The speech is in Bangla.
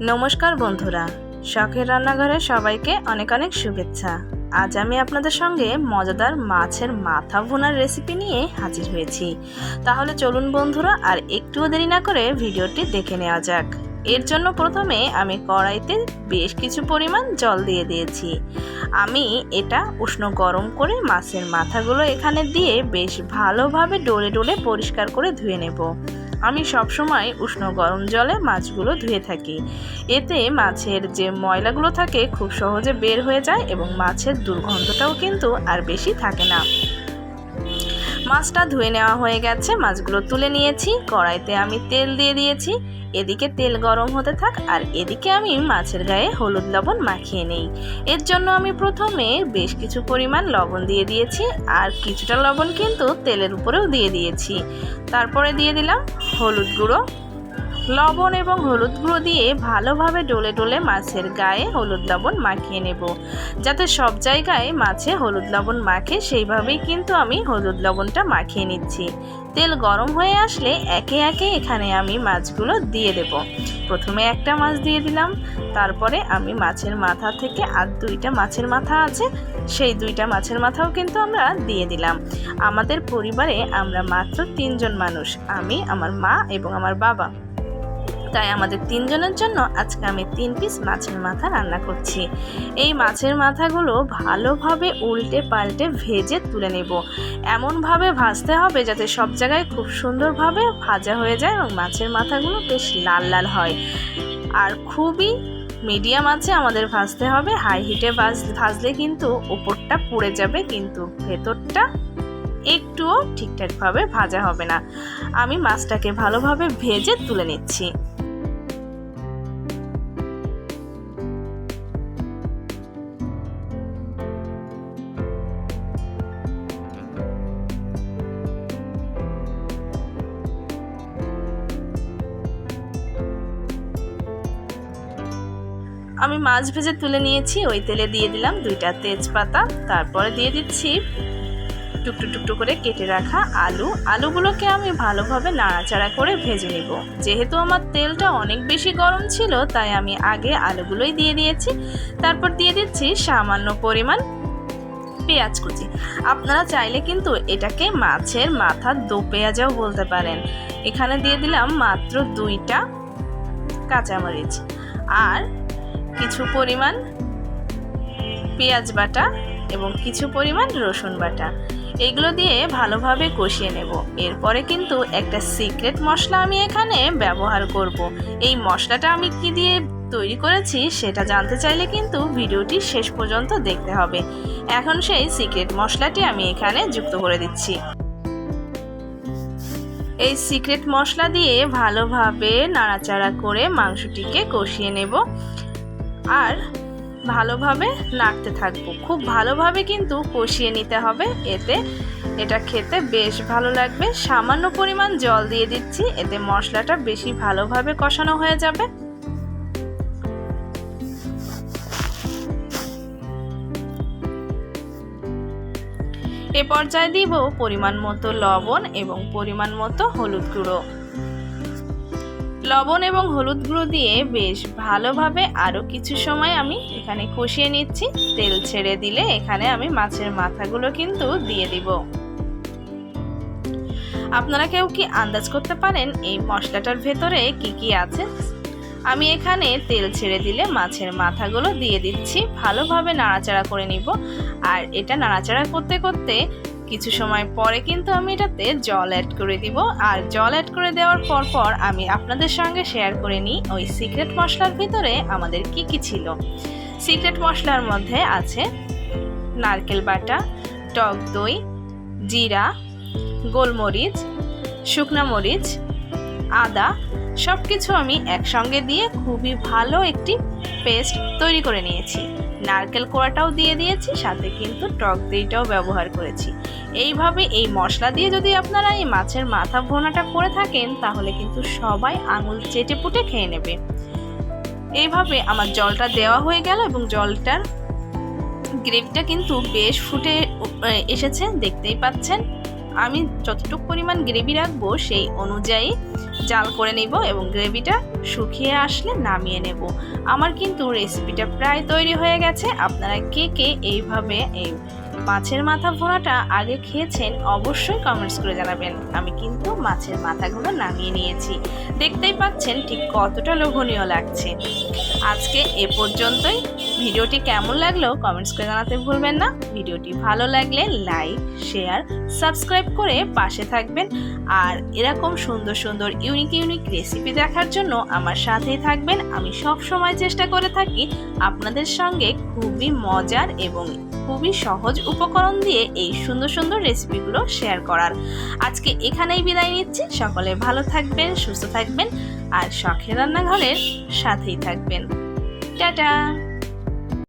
নমস্কার বন্ধুরা, শখের রান্নাঘরে সবাইকে অনেক অনেক শুভেচ্ছা। আজ আমি আপনাদের সঙ্গে মজাদার মাছের মাথা ভুনার রেসিপি নিয়ে হাজির হয়েছি। তাহলে চলুন বন্ধুরা, আর একটুও দেরি না করে ভিডিওটি দেখে নেওয়া যাক। এর জন্য প্রথমে আমি কড়াইতে বেশ কিছু পরিমাণ জল দিয়ে দিয়েছি। আমি এটা উষ্ণ গরম করে মাছের মাথাগুলো এখানে দিয়ে বেশ ভালোভাবে ডলে ডলে পরিষ্কার করে ধুয়ে নেব। আমি সবসময় উষ্ণ গরম জলে মাছগুলো ধুয়ে থাকি। এতে মাছের যে ময়লাগুলো থাকে খুব সহজে বের হয়ে যায় এবং মাছের দুর্গন্ধটাও কিন্তু আর বেশি থাকে না। মাছটা ধুয়ে নেওয়া হয়ে গেছে, মাছগুলো তুলে নিয়েছি। কড়াইতে আমি তেল দিয়ে দিয়েছি। এদিকে তেল গরম হতে থাক, আর এদিকে আমি মাছের গায়ে হলুদ লবণ মাখিয়ে নেই। এর জন্য আমি প্রথমে বেশ কিছু পরিমাণ লবণ দিয়ে দিয়েছি, আর কিছুটা লবণ কিন্তু তেলের উপরেও দিয়ে দিয়েছি। তারপরে দিয়ে দিলাম হলুদ গুঁড়ো। লবণ এবং হলুদ গুঁড়ো দিয়ে ভালোভাবে ডলে ডলে মাছের গায়ে হলুদ লবণ মাখিয়ে নেব। যাতে সব জায়গায় মাছে হলুদ লবণ মাখে সেইভাবেই কিন্তু আমি হলুদ লবণটা মাখিয়ে নিচ্ছি। তেল গরম হয়ে আসলে একে একে এখানে আমি মাছগুলো দিয়ে দেব। প্রথমে একটা মাছ দিয়ে দিলাম, তারপরে আমি মাছের মাথা থেকে আর দুইটা মাছের মাথা আছে, সেই দুইটা মাছের মাথাও কিন্তু আমরা দিয়ে দিলাম। আমাদের পরিবারে আমরা মাত্র 3 জন মানুষ, আমি, আমার মা এবং আমার বাবা। তাই আমাদের 3 জনের জন্য আজকে আমি 3 পিস মাছের মাথা রান্না করছি। এই মাছের মাথাগুলো ভালোভাবে উল্টে পাল্টে ভেজে তুলে নেব। এমনভাবে ভাজতে হবে যাতে সব জায়গায় খুব সুন্দরভাবে ভাজা হয়ে যায় এবং মাছের মাথাগুলো বেশ লাল লাল হয়। আর খুবই মিডিয়াম আছে আমাদের ভাজতে হবে। হাই হিটে ভাজলে কিন্তু উপরটা পুড়ে যাবে, কিন্তু ভেতরটা একটুও ঠিকঠাকভাবে ভাজা হবে না। আমি মাছটাকে ভালোভাবে ভেজে তুলে নিচ্ছি। আমি মাছ ভেজে তুলে নিয়েছি। ওই তেলে দিয়ে দিলাম 2টা তেজপাতা। তারপরে দিয়ে দিচ্ছি টুকটু টুকটু করে কেটে রাখা আলুগুলোকে আমি ভালোভাবে নাড়াচাড়া করে ভেজে নেব। যেহেতু আমার তেলটা অনেক বেশি গরম ছিল, তাই আমি আগে আলুগুলোই দিয়ে দিয়েছি। তারপর দিয়ে দিচ্ছি সামান্য পরিমাণ পেঁয়াজ কুচি। আপনারা চাইলে কিন্তু এটাকে মাছের মাথা দো পেঁয়াজাও বলতে পারেন। এখানে দিয়ে দিলাম মাত্র 2টা কাঁচামরিচ আর কিছু পরিমাণ পেঁয়াজ বাটা এবং কিছু পরিমাণ রসুন বাটা। এগুলো দিয়ে ভালোভাবে কষিয়ে নেব। এরপরে কিন্তু একটা সিক্রেট মশলা আমি এখানে ব্যবহার করব। এই মশলাটা আমি কি দিয়ে তৈরি করেছি সেটা জানতে চাইলে কিন্তু ভিডিওটি শেষ পর্যন্ত দেখতে হবে। এখন সেই সিক্রেট মশলাটি আমি এখানে যুক্ত করে দিচ্ছি। এই সিক্রেট মশলা দিয়ে ভালোভাবে নাড়াচাড়া করে মাংসটিকে কষিয়ে নেব আর ভালোভাবে নাড়তে থাকবো। খুব ভালোভাবে কিন্তু কষিয়ে নিতে হবে, এতে এটা খেতে বেশ ভালো লাগবে। সামান্য পরিমাণ জল দিয়ে দিচ্ছি, এতে মশলাটা বেশি ভালোভাবে কষানো হয়ে যাবে। এ পর্যায়ে দিব পরিমাণ মতো লবণ এবং পরিমাণ মতো হলুদ গুঁড়ো। লবণ এবং হলুদ গুঁড়ো দিয়ে বেশ ভালোভাবে আরও কিছু সময় আমি এখানে কষিয়ে নিচ্ছি। তেল ছেড়ে দিলে এখানে আমি মাছের মাথাগুলো কিন্তু দিয়ে দিব। আপনারা কেউ কি আন্দাজ করতে পারেন এই মশলাটার ভেতরে কি কি আছে? আমি এখানে তেল ছেড়ে দিলে মাছের মাথাগুলো দিয়ে দিচ্ছি। ভালোভাবে নাড়াচাড়া করে নিব। আর এটা নাড়াচাড়া করতে করতে কিছু সময় পরে কিন্তু আমি এটাতে জল অ্যাড করে দিব। আর জল অ্যাড করে দেওয়ার পর আমি আপনাদের সঙ্গে শেয়ার করে নিই ওই সিক্রেট মশলার ভিতরে আমাদের কি কি ছিল। সিক্রেট মশলার মধ্যে আছে নারকেল বাটা, টক দই, জিরা, গোলমরিচ, শুকনা মরিচ, আদা, সব কিছু আমি একসঙ্গে দিয়ে খুবই ভালো একটি পেস্ট তৈরি করে নিয়েছি। নারকেল কোড়াটাও দিয়ে দিয়েছি, সাথে কিন্তু টক দইটাও ব্যবহার করেছি। এইভাবে এই মশলা দিয়ে যদি আপনারা এই মাছের মাথা ভুনাটা করে থাকেন তাহলে কিন্তু সবাই আঙুল চেটে পুটে খেয়ে নেবে। এইভাবে আমার জলটা দেওয়া হয়ে গেল এবং জলটার গ্রেভিটা কিন্তু বেশ ফুটে এসেছে, দেখতেই পাচ্ছেন। আমি যতটুকু পরিমাণ গ্রেভি রাখবো সেই অনুযায়ী জাল করে নেব এবং গ্রেভিটা শুকিয়ে আসলে নামিয়ে নেব। আমার কিন্তু রেসিপিটা প্রায় তৈরি হয়ে গেছে। আপনারা কে কে এইভাবে এই মাছের মাথা ভুনাটা আগে খেয়েছেন অবশ্যই কমেন্টস করে জানাবেন। আমি কিন্তু মাছের মাথাগুলো নামিয়ে নিয়েছি, দেখতেই পাচ্ছেন ঠিক কতটা লোভনীয় লাগছে। আজকে এ পর্যন্তই। ভিডিওটি কেমন লাগলো কমেন্টস করে জানাতে ভুলবেন না। ভিডিওটি ভালো লাগলে লাইক, শেয়ার, সাবস্ক্রাইব করে পাশে থাকবেন। আর এরকম সুন্দর সুন্দর ইউনিক রেসিপি দেখার জন্য আমার সাথেই থাকবেন। আমি সব সময় চেষ্টা করে থাকি আপনাদের সঙ্গে খুবই মজার এবং খুবই সহজ উপকরণ দিয়ে এই সুন্দর সুন্দর রেসিপিগুলো শেয়ার করার। আজকে এখানেই বিদায় নিচ্ছি। সকলে ভালো থাকবেন, সুস্থ থাকবেন আর শখের রান্নাঘরের সাথেই থাকবেন। টাটা।